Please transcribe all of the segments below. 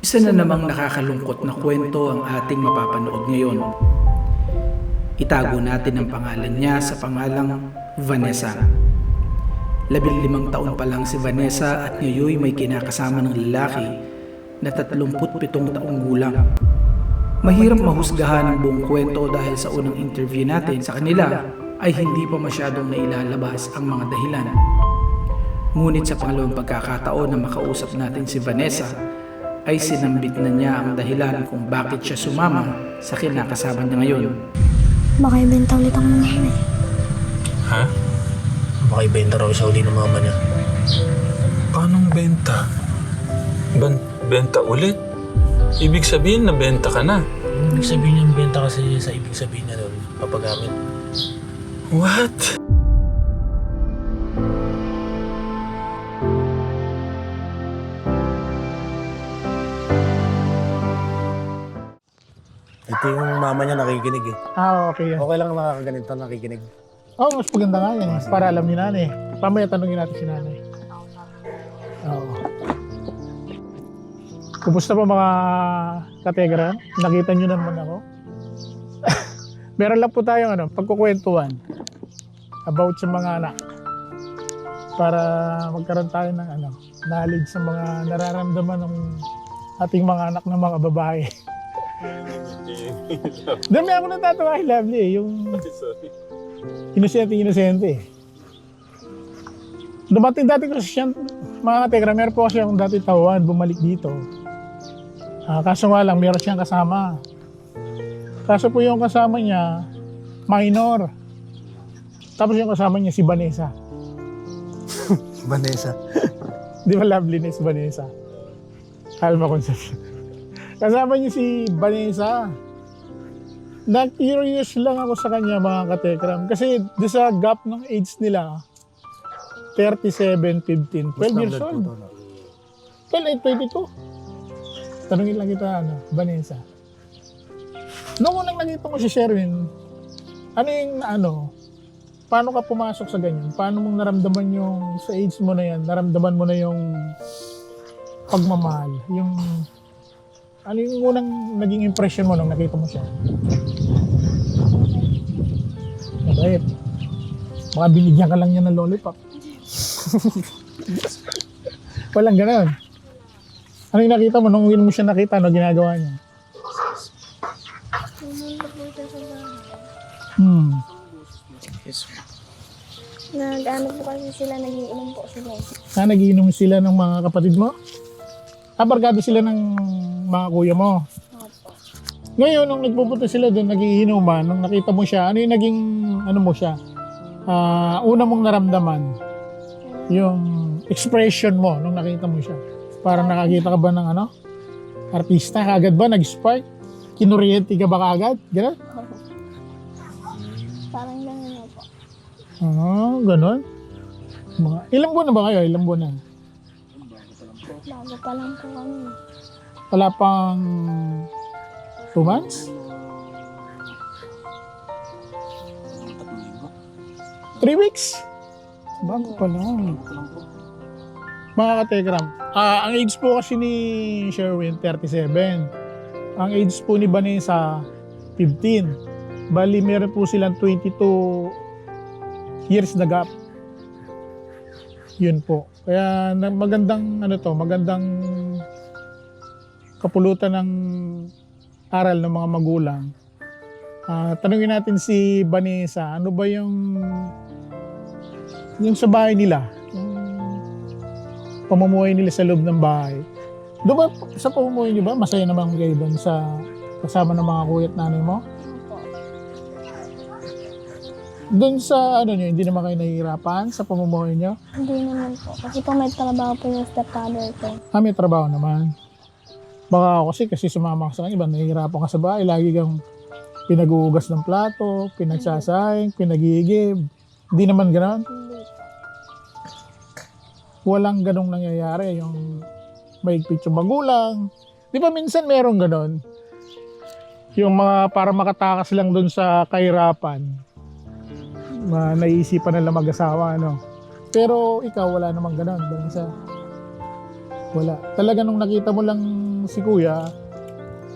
Isa na namang nakakalungkot na kwento ang ating mapapanood ngayon. Itago natin ang pangalan niya sa pangalang Vanessa. 15 taon pa lang si Vanessa at ngayon may kinakasama ng lalaki na 37 taong gulang. Mahirap mahusgahan ang buong kwento dahil sa unang interview natin sa kanila ay hindi pa masyadong nailalabas ang mga dahilan. Ngunit sa pangalawang pagkakataon na makausap natin si Vanessa, ay sinambit na niya ang dahilan kung bakit siya sumama sa kinakasama niya ngayon. Baka ibenta ulit ang mama eh. Ha? Baka ibenta raw siya uli ng mama niya. Paanong benta? Benta ulit? Ibig sabihin na benta ka na. Ibig sabihin niyang benta kasi sa ibig sabihin niya doon, papagamit. What? Ito yung mama niya nakikinig eh. Okay yan. Okay lang nakakaganito nakikinig. Mas maganda nga yan. Para alam ni nanay. Pamaya tanungin natin si nanay. Oo. Kumusta pa mga kategram? Nakita nyo naman ako. Meron lang po tayong pagkukwentuhan about sa mga anak. Para magkaroon tayo ng knowledge sa mga nararamdaman ng ating mga anak ng mga babae. Dami ako natatawa kay Lovely eh. Yung inosente eh. Dumating dati kasi siya, mga kategra, meron po kasi akong dati tauhan, bumalik dito. Kaso nga lang, meron siyang kasama. Kaso po yung kasama niya, minor. Tapos yung kasama niya si Vanessa. Vanessa. Di ba Loveliness Vanessa? Alma Concepcion. Kasama niya si Vanessa. Na-curious lang ako sa kanya mga katekram. Kasi di sa gap ng age nila, 37, 15, 12 years old. 12, 22. Tanungin lang kita, Vanessa. Noong unang nakita ko si Sherwin, paano ka pumasok sa ganyan? Paano mong naramdaman yung, sa age mo na yan, naramdaman mo na yung pagmamahal? Ano yung unang naging impression mo nung nakita mo siya? Mabait. Baka binigyan ka lang niya ng lollipop. Walang gano'n. Ano yung nakita mo nung mo siya nakita? Ano ginagawa niya? Nag-ano po kasi sila, nagiinom po sila. Nagiinom sila ng mga kapatid mo? Barkada sila ng mga kuya mo? Opo. Ngayon, nung nagpupunta sila doon, nagiinuman, nung nakita mo siya, ano yung naging, mo siya? Una mong naramdaman, yung expression mo nung nakita mo siya. Parang nakakita ka ba ng artista? Kagad ba? Nag-spark? Kinuryente ka ba kagad? Gano'n? Parang gano'n na po. Gano'n? Ilang buwan na ba kayo? Ilang buwan na? Bago pa lang po kami. Wala pang 2 months? 3 weeks? Bago pa lang. Mga kategram, ang age po kasi ni Sherwin, 37. Ang age po ni Vanessa, 15. Bali, meron po silang 22 years na gap. Yun po. Kaya magandang magandang kapulutan ng aral ng mga magulang. Tanungin natin si Vanessa, ano ba yung sa bahay nila? Yung pamumuhay nila sa loob ng bahay. Doon ba, sa pamumuhay niyo ba, masaya naman kayo doon sa kasama ng mga kuya at nanay mo? Opo. Doon sa niyo, hindi naman kayo nahihirapan sa pamumuhay niyo? Hindi naman po. Kasi po may trabaho po yung stepfather ko. May trabaho naman. Baka kasi sumama ka sa kanya, nahihirapan ka sa bahay, lagi kang pinag-uugas ng plato, pinagsasahing, pinagigib. Hindi naman gano'n? Hindi. Walang ganong nangyayari, yung mahigpit yung magulang. Di ba minsan meron gano'n? Yung mga para makatakas lang doon sa kahirapan, naisipan nila mag-asawa, Pero ikaw, wala namang gano'n. Wala. Talaga nung nakita mo lang si kuya,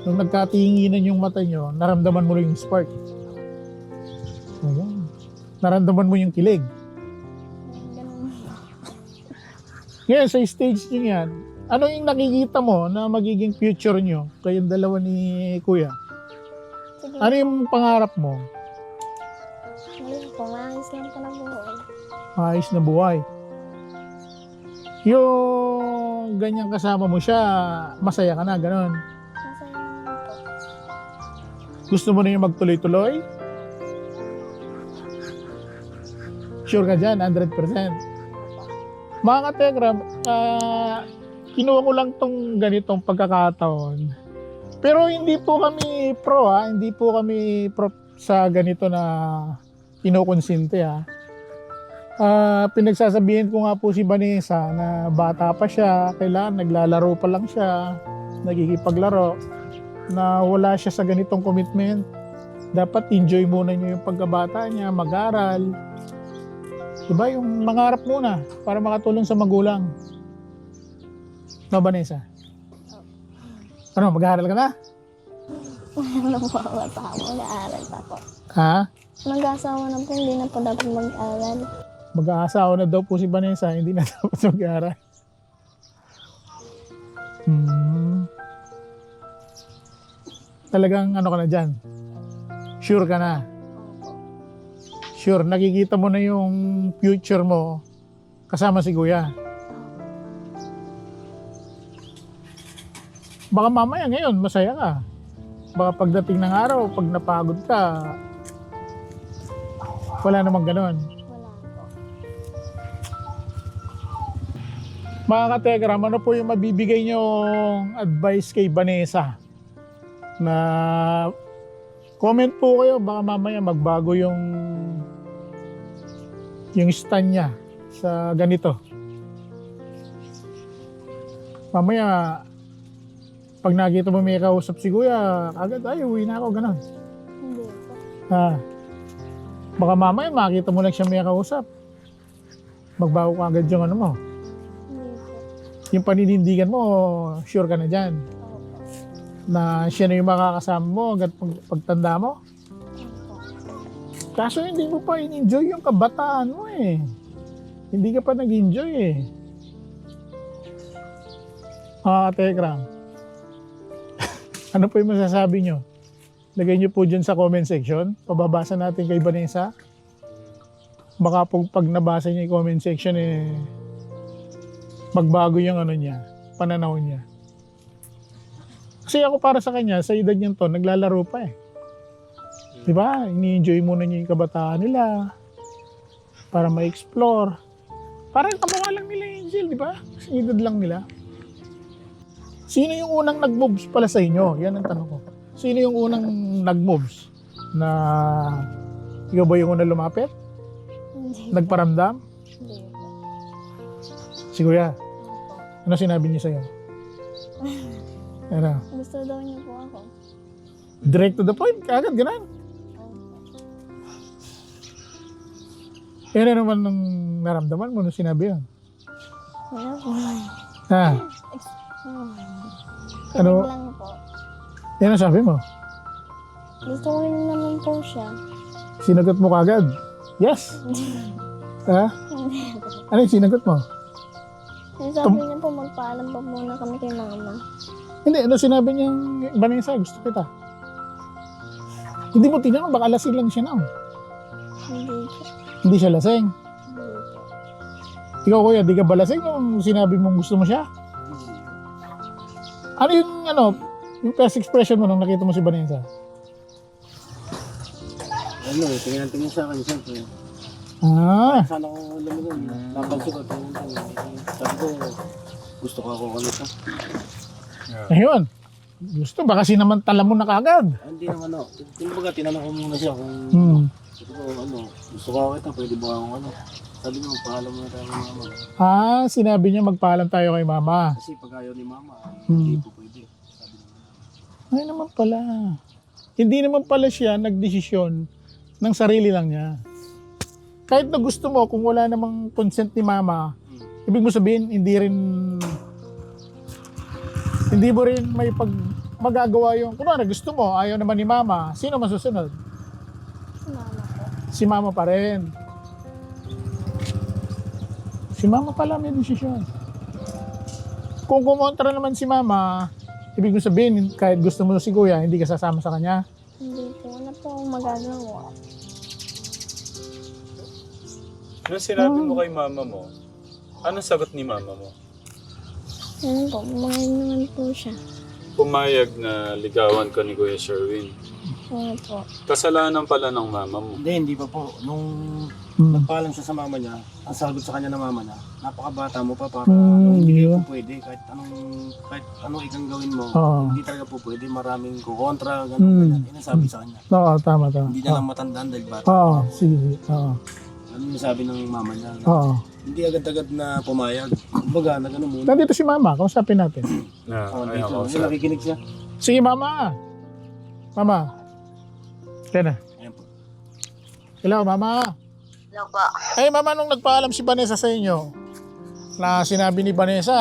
nung nagkatinginan yung mata nyo, naramdaman mo rin yung spark. Ayan. Naramdaman mo yung kilig. Ganun. Ngayon, sa stage nyo yan, ano yung nakikita mo na magiging future nyo kayong dalawa ni kuya? Sige. Ano yung pangarap mo? Ngayon po, maayos lang po na buhay. Maayos na buhay. Yung ganyan kasama mo siya, masaya ka na, ganon. Masaya naman po. Gusto mo na yung magtuloy-tuloy? Sure ka dyan, 100%. Mga kategram, kinuha ko lang tong ganitong pagkakataon. Pero hindi po kami pro hindi po kami pro sa ganito na kinukonsinte pinagsasabihin ko nga po si Vanessa na bata pa siya, kailangan naglalaro pa lang siya, nagkikipaglaro, na wala siya sa ganitong commitment. Dapat enjoy muna niya yung pagkabata niya, mag-aral. Diba? Yung mangarap muna para makatulong sa magulang. No, Vanessa? Ano, mag-aaral ka na? Ano po ako pa? Mag-aaral pa po. Ha? Mag-asawa na po, hindi na po dapat mag-aaral. Mag-aasawa na daw po si Vanessa, hindi na dapat mag-aaral. Talagang ano ka na dyan? Sure ka na? Sure, nakikita mo na yung future mo kasama si kuya. Baka mamaya ngayon, masaya ka. Baka pagdating ng araw, pag napagod ka, wala namang ganon. Wala po. Mga kategram, ano po yung mabibigay nyong advice kay Vanessa? Na comment po kayo, baka mamaya magbago yung stand niya sa ganito. Mamaya, pag nakita mo may kausap si kuya, agad, ay, uwi na ako, ganon. Hindi po. Baka mamaya makita mo lang siya may kausap. Magbago ka agad yung ano mo. Hindi po. Yung paninindigan mo, sure ka na dyan. Opo. Na siya na yung makakasama mo agad pagtanda mo. Opo. Kaso hindi mo pa in-enjoy yung kabataan mo eh. Hindi ka pa nag-enjoy eh. Tekram. Ano po yung masasabi nyo? Lagay nyo po dyan sa comment section. Pababasa natin kay Vanessa. Baka po pag nabasa niya yung comment section magbago yung ano niya, pananaw niya. Kasi ako para sa kanya, sa edad niyan to, naglalaro pa eh. Diba? Ini-enjoy muna niya yung kabataan nila para ma-explore. Parang kamukha lang nila Angel, di ba? Kasi edad lang nila. Sino yung unang nag-moves pala sa inyo? Yan ang tanong ko. Sino yung unang nag-moves? Na ikaw ba yung unang lumapit? Hindi. Nagparamdam? Hindi po. Si Kuya, Opo. ano sinabi niya sa'yo? Ano? Gusto daw niya po ako. Direct to the point, agad ganun. Opo. Ano naman nung naramdaman mo nung sinabi yun? Wala po. Ha? Ano? Kilig lang po. Yan ang sabi mo? Gusto ko rin naman po siya. Sinagot mo kagad? Yes? Ha? Hindi po. Ano yung sinagot mo? Sabi niya po, magpaalam pa muna kami kay mama. Hindi, ano sinabi niyang Vanessa, gusto kita. Hindi mo tinanong, baka lasing lang siya na. Hindi po. Hindi siya lasing. Hindi po. Ikaw kuya, di ka ba lasing nung sinabi mong gusto mo siya? Ano yung first expression mo nung nakita mo si Vanessa? Tingnan sa akin, siyempre. Sana ko lumigon. Napansin ko, tingnan. Sabi ko, gusto ko ako ulit. Ayun. Gusto, baka sinamantala mo na kagad. Hindi naman Kumbaga, tinanong ko muna siya kung sabi ko, gusto ko ako ito, pwede ba akong Sabi niya, magpaalam muna tayo kay mama. Sinabi niya magpaalam tayo kay mama. Kasi pag ayaw ni mama, hindi po pwede. Sabi niya. Ay naman pala. Hindi naman pala siya nagdesisyon ng sarili lang niya. Kahit na gusto mo, kung wala namang consent ni mama, ibig mo sabihin, hindi rin Hindi mo rin may magagawa yung, kunwari gusto mo, ayaw naman ni mama, sino masusunod? Si mama po. Si mama pa rin. Si mama pala may desisyon. Kung kumontra naman si mama, ibig mo sabihin, kahit gusto mo si kuya, hindi ka sasama sa kanya. Hindi po. Wala po akong magagawa. Nung sinabi mo kay mama mo, anong sagot ni mama mo? Yun po. Bumayin naman po siya. Pumayag na ligawan ka ni Kuya Sherwin. Oo po. Kasalanan pala ng mama mo. Hindi pa po. Nung nagpaalam siya sa mama niya, ang sagot sa kanya ng mama niya, napakabata mo pa para hindi di ba? po pwede. Kahit anong ikang gawin mo, Oo. hindi talaga po pwede. Maraming kukontra, gano'n. Yan ang sabi sa kanya. Oo, tama. Hindi na lang matandaan dahil bata. Oo, sige. Oo. Ano yung sabi ng mama niya? Oo. Hindi agad-agad na pumayag. Kumbaga, nag-ano muna. Nandito si mama, kausapin natin. Dito. Kasi nakikinig siya. Sige, mama. Mama. Kaya na. Ayan po. Hello, mama. Hello po. Ay, mama, nung nagpaalam si Vanessa sa inyo, na sinabi ni Vanessa,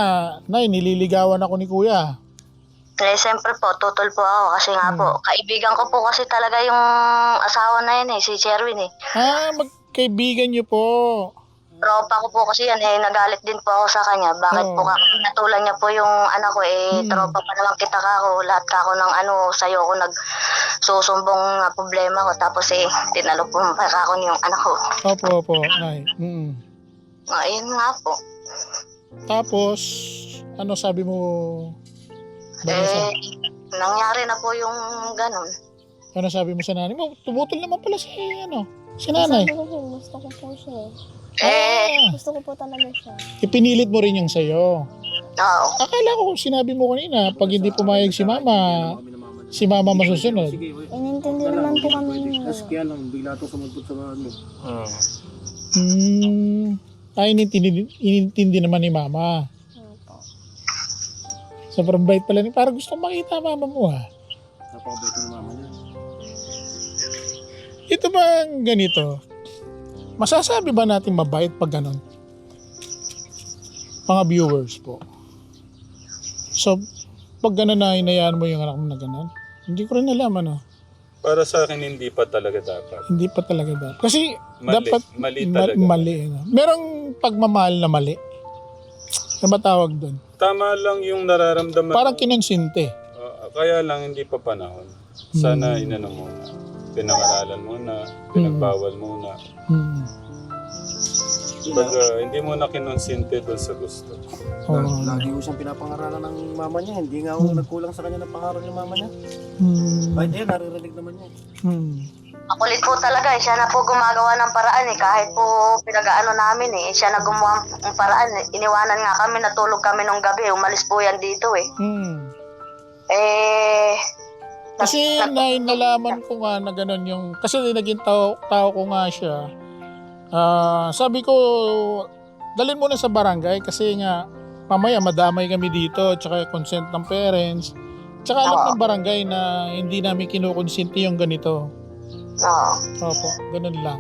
Nay, nililigawan ako ni kuya. Eh, siyempre po, tutol po ako kasi nga po, kaibigan ko po kasi talaga yung asawa na yun si Sherwin Magkaibigan niyo po. Tropa ko po kasi yan nagalit din po ako sa kanya. Bakit po pinatulan niya po yung anak ko tropa pa naman kita ka ako. Lahat ka ako ng sa'yo ko nagsusumbong na problema ko. Tapos tinalo po pa ako yung anak ko. Opo, Nay. Ayun nga po. Tapos, ano sabi mo, Vanessa? Nangyari na po yung ganun. Ano sabi mo sa nanay mo? Tumutol naman pala si nanay. Sabi ko po, gusto ko po siya. Gusto ko po talaga siya. Ipinilit mo rin yung sa'yo. Oo. Akala ko sinabi mo kanina, pag hindi pumayag si mama masusunod. Inintindi naman po kami Tapos kaya lang, bigla itong sumulpot sa ano. Inintindi naman ni mama. Opo. Sobrang bait pala ni. Parang gusto makita mama mo Napakabait ng mama niya. Ito ba ganito? Masasabi ba natin mabait pag ganon? Mga viewers po. So, pag ganon na hinayaan mo yung anak mo na ganon, hindi ko rin alam Para sa akin, hindi pa talaga dapat. Hindi pa talaga dapat. Kasi Mali. dapat Mali talaga. mali. Merong pagmamahal na mali. Ano ba tawag doon? Tama lang yung nararamdaman. Parang kinonsinte. Kaya lang hindi pa panahon. Sana inano muna. Pinangaralan muna. Pinagbawal muna. Pag hindi mo na kinonsinte doon sa gusto. Lagi ko siyang pinapangaralan ng mama niya. Hindi nga ako nagkulang sa kanya ng pangaral ng mama niya. Kahit yan, naririnig naman niya. Makulit po talaga siya na po gumagawa ng paraan kahit po pinag-aano namin siya na gumawa ng paraan iniwanan nga kami, natulog kami nung gabi, umalis po yan dito Kasi nalaman ko nga na gano'n yung, kasi naging tao ko nga siya. Sabi ko, dalhin mo na sa barangay kasi nga mamaya madamay kami dito, tsaka consent ng parents. Tsaka alam ng barangay na hindi namin kinukonsinti yung ganito. Opo, ganun lang.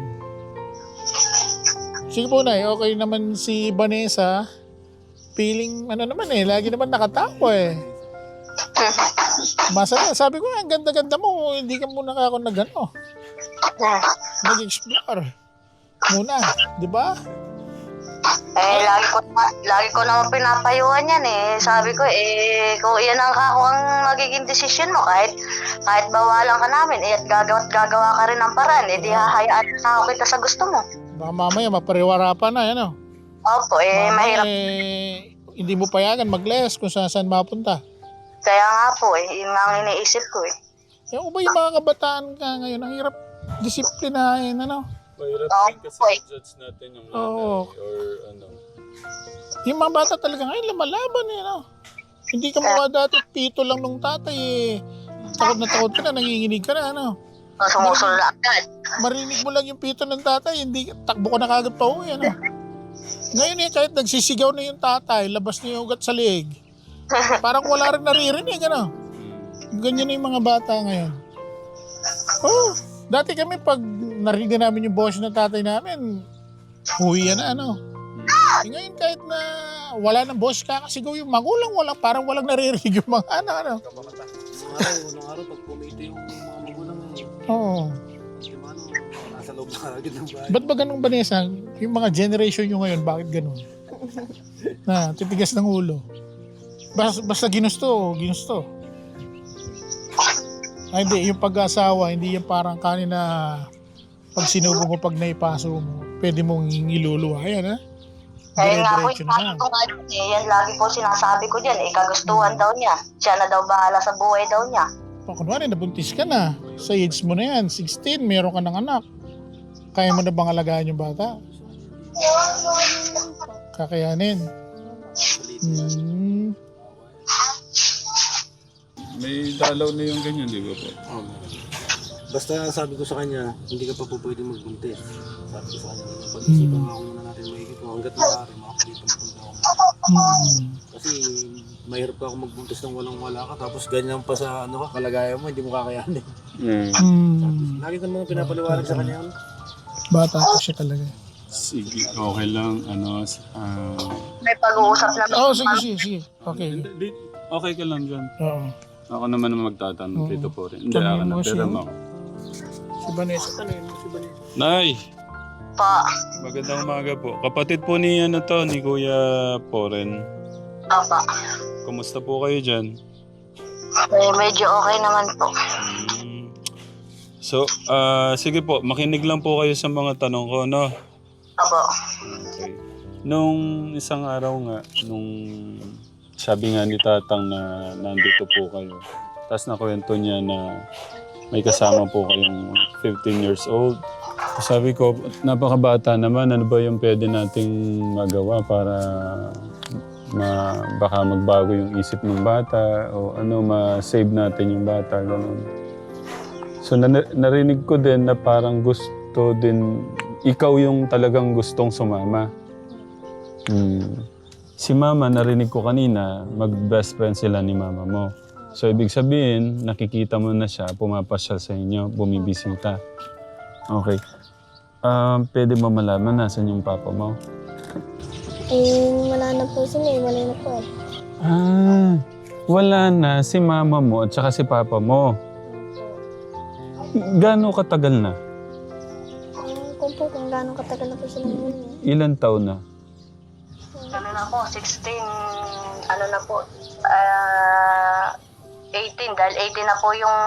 Sige po, Nay, okay naman si Vanessa. Feeling, lagi naman nakatawa Masaya, sabi ko, ang ganda-ganda mo, hindi ka muna ako nag-explore. Muna, di ba? Lagi ko naman pinapayuhan yan Sabi ko kung iyan ang magiging desisyon mo kahit bawalan ka namin at gagawa ka rin ng paraan di hahayaan na kita sa gusto mo. Baka mamaya mapariwara pa na, Opo, mahirap. Hindi mo payagan mag-less kung saan mapunta. Kaya nga po yun nga ang iniisip ko Yung ba yung mga kabataan ka ngayon, ang hirap disiplinahin, Mahirap din kasi judge natin yung nanay or Yung mga bata talaga ngayon, lumalaban Hindi ka mga dati, pito lang nung tatay Takot na takot ka na, nanginginig ka na, Sumusulak agad. Marinig mo lang yung pito ng tatay, hindi takbo ka na kagad pa uwi, Ngayon kahit nagsisigaw na yung tatay, labas na yung ugat sa leeg. Parang wala rin naririnig, Ganyan na yung mga bata ngayon. Dati kami pag narinig namin yung boses ng tatay namin, huwi yan na, Ngayon kahit na wala ng boss, kakasigaw yung magulang, parang walang naririnig yung mga anak. Ano? Unang araw, pag pumito yung mga magulang, Oo. yung ano, nasa loob na agad ng bahay. Ba't ba ganun, Vanessa? Yung mga generation nyo ngayon, bakit ganun? Na, titigas ng ulo. Basta ginusto. Ay, hindi, yung pag-asawa, hindi yung parang kanina pag sinubo mo, pag naipaso mo, pwede mong iluluwa. Ayan, ha? Kaya nga po, Dire-diretso na yan. yan lagi po sinasabi ko dyan, kagustuhan daw niya. Siya na daw bahala sa buhay daw niya. Kunwari, nabuntis ka na. Sa age mo na yan, 16, meron ka ng anak. Kaya mo na bang alagaan yung bata? Kakayanin. May dalaw na yung ganyan, di ba po? Basta sabi ko sa kanya, hindi ka pa po pwede magbuntis. Sabi ko sa kanya, pag-isipan ako muna natin maigit kung hanggat maaari, makakalipan ako. Kasi mahirap ka ako magbuntis ng walang-wala ka, tapos ganyan pa sa ano ka, kalagayan mo, hindi mo kakayanin. Lagi ko naman pinapaliwanag sa kanya. Bata pa siya talaga. Sige, okay lang. May pag-uusap na. Oo, sige. Okay. Okay ka lang dyan. Oo. Ako naman ang magtatanong dito po rin. Hindi, Tanungin ako na. mo Pero siya. ako. Si Vanessa, tanongin mo si Vanessa. Nay! Pa. Magandang umaga po. Kapatid po ni ni Kuya Poren. Apa. Kumusta po kayo dyan? Medyo okay naman po. So, sige po, makinig lang po kayo sa mga tanong ko, no? Apo. Okay. Nung isang araw nga, nung sabi nga ni Tatang na nandito po kayo, tapos nakwento niya na may kasama po kayong 15 years old. Sabi ko, napakabata naman, ano ba yung pwede nating magawa para baka magbago yung isip ng bata o ano, ma-save natin yung bata, ganun. So narinig ko din na parang gusto din, ikaw yung talagang gustong sumama. Si Mama, narinig ko kanina, mag-best friend sila ni Mama mo. So ibig sabihin, nakikita mo na siya, pumapasyal sa inyo, bumibisita. Okay. Pwede mo malaman nasan yung papa mo? Wala na po sila wala na po Wala na si Mama mo at saka si Papa mo. Gaano katagal na? Kung gaano katagal na po sila ngayon. Ilan taon na? Ano na po, 16, ano na po, 18, dahil 18 na po yung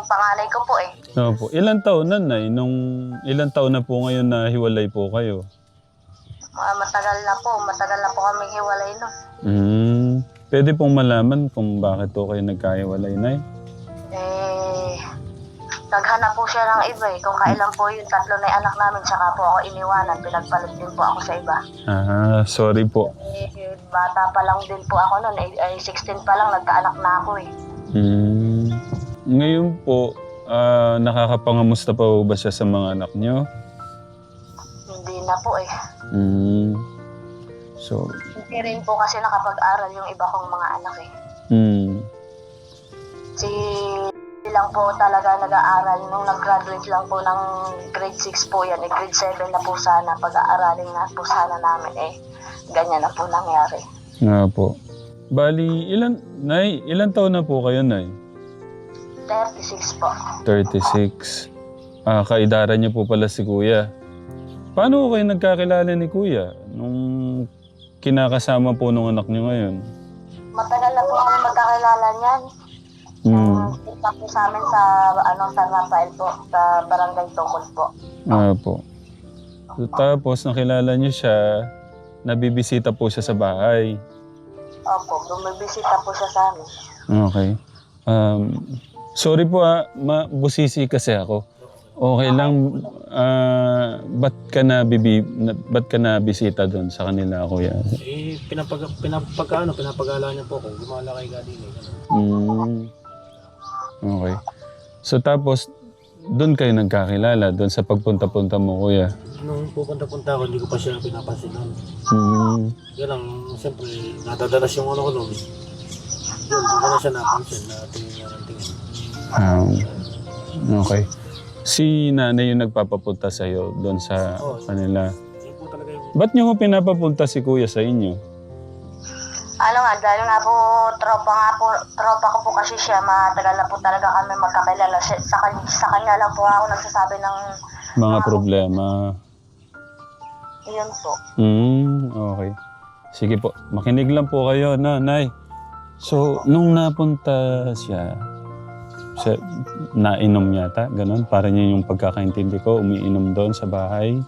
panganay ko po eh. Opo. Ilan taon na, Nay? Ilan taon na po ngayon na hiwalay po kayo? Matagal na po kami hiwalay no. Pwede pong malaman kung bakit po kayo nagkahiwalay, Nay? Naghanap po siya ng iba eh. Kung kailan po yung tatlo na anak namin, saka po ako iniwanan, pinagpalit din po ako sa iba. Sorry po. Bata pa lang din po ako noon, 16 pa lang, nagkaanak na ako eh. Ngayon po, nakakapangamusta pa ba siya sa mga anak niyo? Hindi na po eh. So, Hindi rin po kasi nakapag-aral yung iba kong mga anak eh. Si lang po talaga nag-aaral. Nung nag-graduate lang po ng grade 6 po yan, grade 7 na po sana, pag-aaralin na po sana namin ganyan na po nangyari. nga po. Bali, ilan taon na po kayo, Nay? 36 po. 36. Kaedara niyo po pala si Kuya. Paano ko kayo nagkakilala ni Kuya nung kinakasama po nung anak niyo ngayon? Matagal na po kami magkakilala niyan. Kita po sa amin sa San Rafael po, sa Barangay Tungkol po. Po. So, tapos nakilala niyo siya, nabibisita po siya sa bahay. Opo, bumibisita po siya sa amin. Okay. Sorry po busisi kasi ako. Okay lang, ba't ka na bisita doon sa kanila, Kuya? Pinapagala niya po kung gumala kay Gadini. Okay. So tapos, doon kayo nagkakilala, doon sa pagpunta-punta mo, Kuya? Nung pupunta-punta ako, hindi ko pa siya pinapansin noon. Yan lang, siyempre, natadalas yung ano ko noon. Yun, hindi ko na siya napansin na tingin niya ng tingin. Okay. Si nanay yung nagpapapunta sa'yo doon sa kanila. Yun po talaga yung Ba't niyo ko pinapapunta si kuya sa inyo? Ano nga, dahil nga po, tropa ko po kasi siya, matagal na po talaga kami magkakilala. Sa kanya lang po ako nagsasabi ng Mga problema. yun po. Okay. Sige po, makinig lang po kayo, no, Nay. So, nung napunta siya, nainom yata, ganun. Para niya yung pagkakaintindi ko, umiinom doon sa bahay.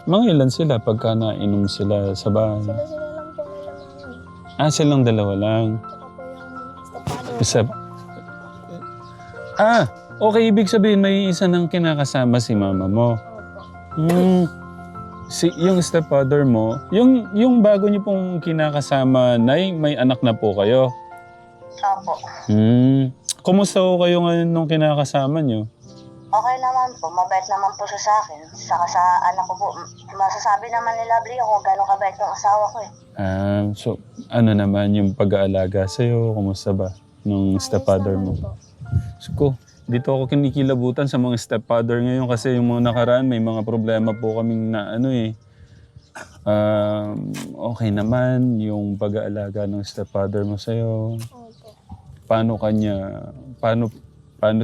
Mga ilan sila pagka nainom sila sa bahay? Sila lang po nila mami. Silang dalawa lang. Tsaka po yung Isa. stepfather. Okay, ibig sabihin may isa nang kinakasama si mama mo. Opo. Yung stepfather mo, yung bago niyo pong kinakasama, Nay, may anak na po kayo. Opo. Kumusta po kayo ngayon nung kinakasama niyo? Okay naman po, mabait naman po siya sa akin. Saka sa anak ko po, masasabi naman ni Lovely kung gano'ng kabait ng asawa ko eh. So, ano naman yung pag-aalaga sa'yo? Kumusta ba nung stepfather mo? Ayos naman po. So, dito ako kinikilabutan sa mga stepfather ngayon kasi yung mga nakaraan may mga problema po kaming na okay naman yung pag-aalaga ng stepfather mo sa'yo. Opo. Paano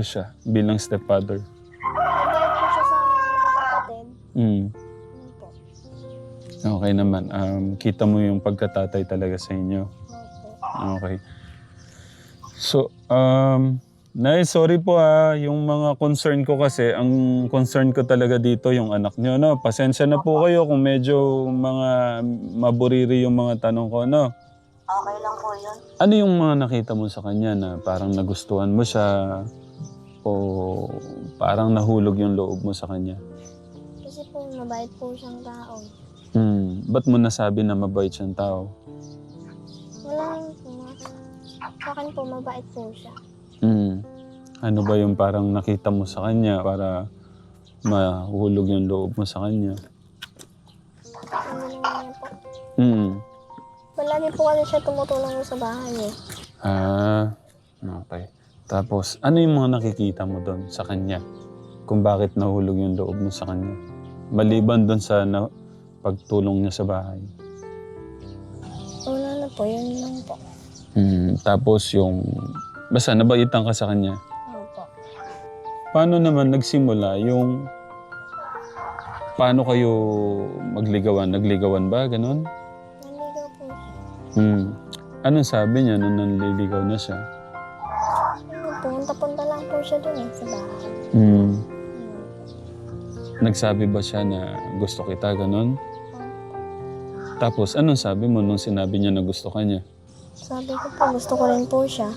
siya bilang stepfather? Mabait po siya sa mga kapatid. Yun po. Okay naman. Kita mo yung pagkatatay talaga sa inyo. Opo. Okay. So, Nay, sorry po yung mga concern ko kasi, ang concern ko talaga dito yung anak nyo, no? Pasensya na po kayo kung medyo mga maburiri yung mga tanong ko, no? Okay lang po yun. Ano yung mga nakita mo sa kanya na parang nagustuhan mo siya o parang nahulog yung loob mo sa kanya? Kasi po mabait po siyang tao. Ba't mo nasabi na mabait siyang tao? Wala lang po. Sa akin po mabait po siya. Ano ba yung parang nakita mo sa kanya para mahulog yung loob mo sa kanya? Ano naman po. Palagi po kasi siya tumutulong sa bahay eh. Okay. Tapos, ano yung mga nakikita mo doon sa kanya? Kung bakit nahulog yung loob mo sa kanya? Maliban doon sa pagtulong niya sa bahay. Wala na po, yun lang po. Tapos basta nabaitan ka sa kanya. Opo. Paano naman nagsimula yung... Paano kayo magligawan? Nagligawan ba? Ganon? Nanligaw po siya. Anong sabi niya nung nanliligaw na siya? Punta-punta lang po siya dun eh, sa bahay. Nagsabi ba siya na gusto kita, ganon? Tapos, anong sabi mo nung sinabi niya na gusto ka niya? Sabi ko po, gusto ko rin po siya.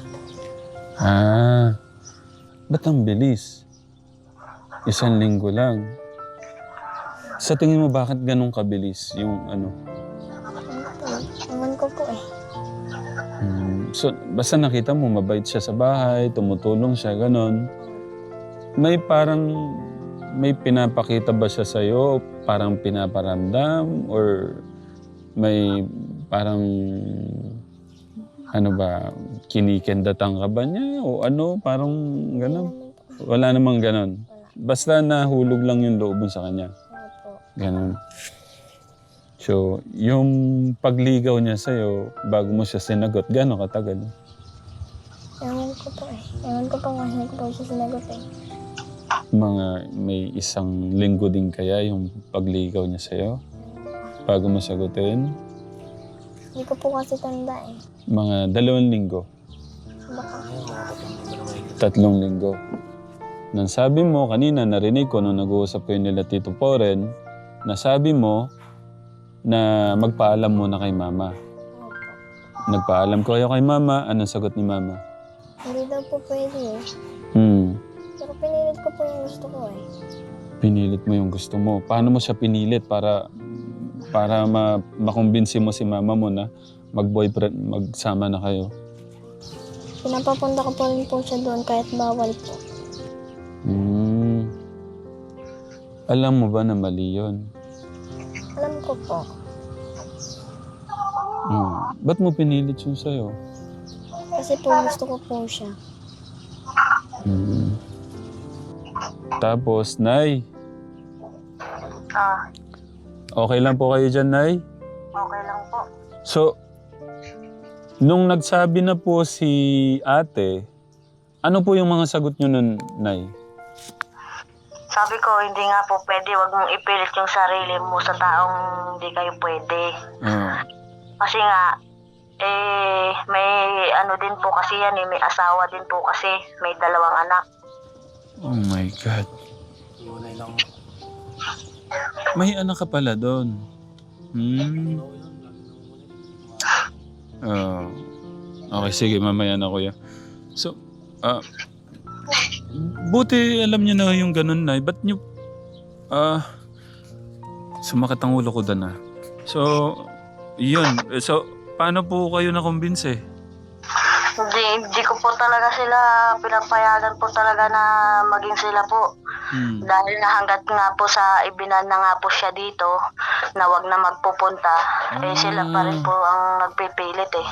Ba't ang bilis? 1 linggo lang. Sa tingin mo, bakit ganun kabilis yung ano? Ewan ko po eh. So, basta nakita mo, mabait siya sa bahay, tumutulong siya, ganon. May pinapakita ba siya sa'yo? Parang pinaparamdam? Or may parang, kinikendatan ka ba niya? O parang ganon? Wala namang ganon. Basta nahulog lang yung loob mo sa kanya. Opo. Ganon. So, yung pagligaw niya sa'yo, bago mo siya sinagot, gano'ng katagal? Ewan ko po eh. Ewan ko po kasi ko po siya sinagot eh. May 1 linggo din kaya yung pagligaw niya sa'yo? Bago mo sagutin? Hindi ko po kasi tanda eh. Mga 2 linggo. Baka 3 linggo. Nang sabi mo, kanina narinig ko nung nag-uusap kayo nila Tito Poren, nasabi mo na magpaalam muna kay Mama. Opo. Nagpaalam ko kayo kay Mama, anong sagot ni Mama? Hindi daw po pwede eh. Pero pinilit ko po yung gusto ko eh. Pinilit mo yung gusto mo. Paano mo siya pinilit para makumbinsi mo si Mama mo na mag-boyfriend, magsama na kayo? Pinapapunta ko po rin po siya doon kahit bawal po. Alam mo ba na mali yun? Alam ko po. Ba't mo pinilit yun sa'yo? Kasi po gusto ko po siya. Tapos, Nay, Okay lang po kayo dyan, Nay? Okay lang po. So, nung nagsabi na po si ate, ano po yung mga sagot nyo nun, Nay? Sabi ko, hindi nga po pwede. Huwag mong ipilit yung sarili mo sa taong hindi kayo pwede. Ah. Kasi nga, may ano din po kasi yan may asawa din po kasi, may 2 anak. Oh my God. Iwanay lang. May anak ka pala doon. Okay, sige, mamaya na kuya. So, buti alam niyo na yung ganun, Nay. Ba't niyo, sumakit ang ulo ko doon, So, yun. So, paano po kayo nakumbinse? Hindi ko po talaga sila pinapayagan po talaga na maging sila po. Dahil na hanggat nga po sa ibinan na nga po siya dito na wag na magpupunta, sila pa rin po ang nagpipilit eh.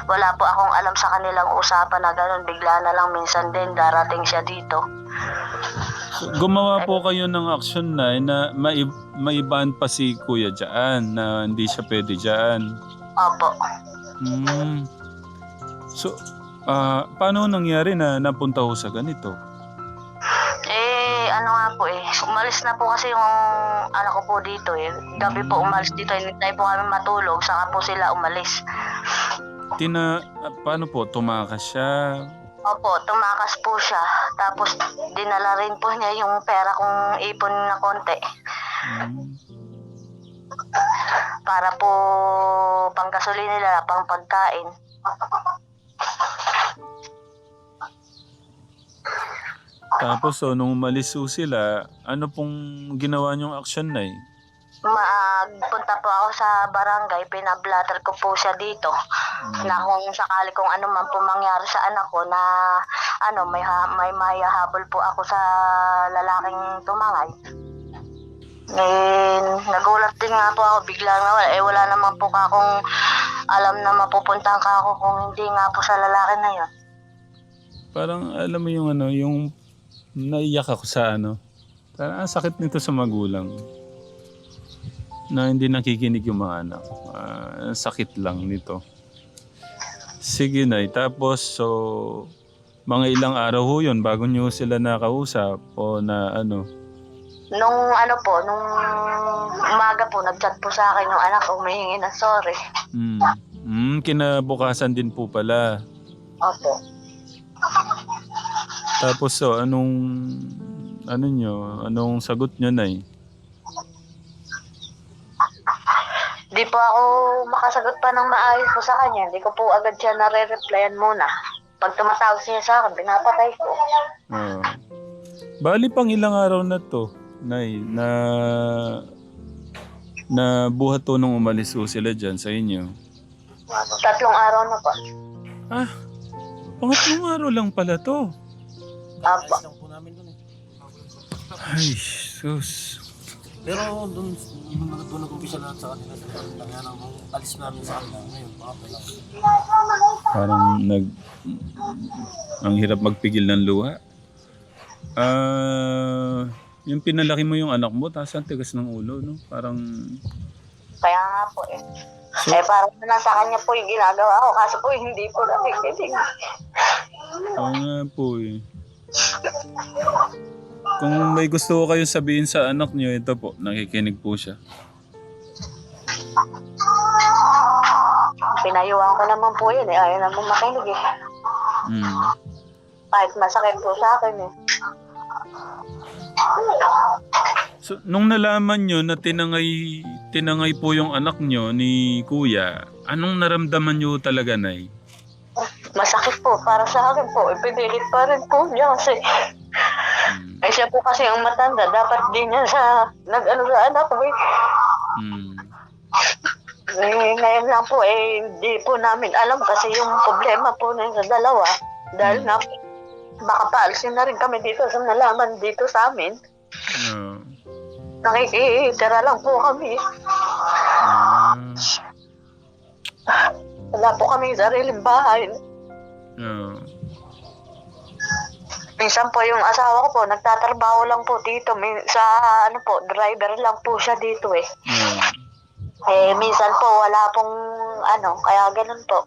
Wala po akong alam sa kanilang usapan na gano'n, bigla na lang minsan din darating siya dito. So, gumawa po kayo ng action na maibaan pa si kuya dyan, na hindi siya pwede dyan. Opo. So, paano nangyari na napunta ho sa ganito? Ano nga po umalis na po kasi yung anak ko po dito Gabi po umalis dito, hinintay po kami matulog, saka po sila umalis. Paano po? Tumakas siya? Opo, tumakas po siya. Tapos dinala rin po niya yung pera kong ipon na konti. Para po panggasolina nila, pang pagkain. Tapos, nung umalis ho sila, ano pong ginawa niyong action, Nay? Magpunta po ako sa barangay, pinablatter ko po siya dito. Na kung sakali kung ano man po mangyari sa anak ko na may mayahabol po ako sa lalaking tumangay. Nagulat din nga po ako, bigla nga wala naman po akong alam na mapupuntahan ka ako kung hindi nga po sa lalaki na yun. Parang alam mo yung yung naiyak ako sa parang ang sakit nito sa magulang. Na hindi nakikinig yung mga anak. Sakit lang nito. Sige, Nay. Tapos, so, mga ilang araw ho yun bago nyo sila nakausap o na Nung umaga po, nag-chat po sa akin yung anak ko, humihingi ng sorry. Kinabukasan din po pala. Opo. Tapos, so, anong sagot nyo, Nay? Di po ako makasagot pa ng maayos po sa kanya. Hindi ko po agad siya nare-replyan muna. Pag tumatawag siya sa akin, pinapatay ko. Bali pang ilang araw na to, Nay, na buhat to nung umalis ho sila dyan sa inyo? 3 araw na po. Pangatlong araw lang pala to. Apo. Lang po namin doon Ay, sus. Pero doon nag-umpisa lahat sa kanila. Kaya nang alis namin sa kanila. Ngayon, pa lang. Parang ang hirap magpigil ng luha. Yung pinalaki mo yung anak mo, tapos ang tigas ng ulo, no? Parang... Kaya nga po parang nasa kanya po yung ginagawa ko. Kaso po hindi po nakikinig. Oo nga po Kung may gusto ko kayong sabihin sa anak niyo, ito po, nakikinig po siya. Pinayuhan ko naman po yun ayaw naman makinig Kahit masakit po sa akin So, nung nalaman nyo na tinangay po yung anak nyo ni Kuya, anong naramdaman nyo talaga, Nay? Masakit po para sa akin po. Ipinilit pa rin po niya kasi siya po kasi ang matanda. Dapat din niya sa sa anak ko ngayon lang po hindi po namin alam kasi yung problema po na sa dalawa. Dahil nga baka paalisin na rin kami dito sa nalaman dito sa amin. Nakikitira lang po kami. Wala po kami sariling bahay. Minsan po yung asawa ko po, nagtatrabaho lang po dito. Sa driver lang po siya dito Eh, minsan po, wala pong kaya ganun po.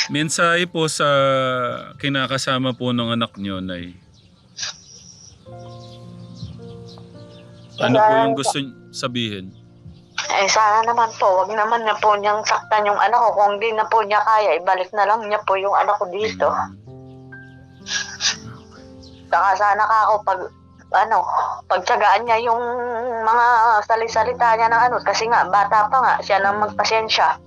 Mensahe po sa kinakasama po ng anak nyo, Nay. Ano po yung gusto sabihin? Eh, sana naman po, wag naman na po niyang saktan yung anak ko. Kung di na po niya kaya, ibalik na lang niya po yung anak ko dito. Saka sana ka ako pagtsagaan niya yung mga salita niya ng kasi nga, bata pa nga, siya nang magpasensya.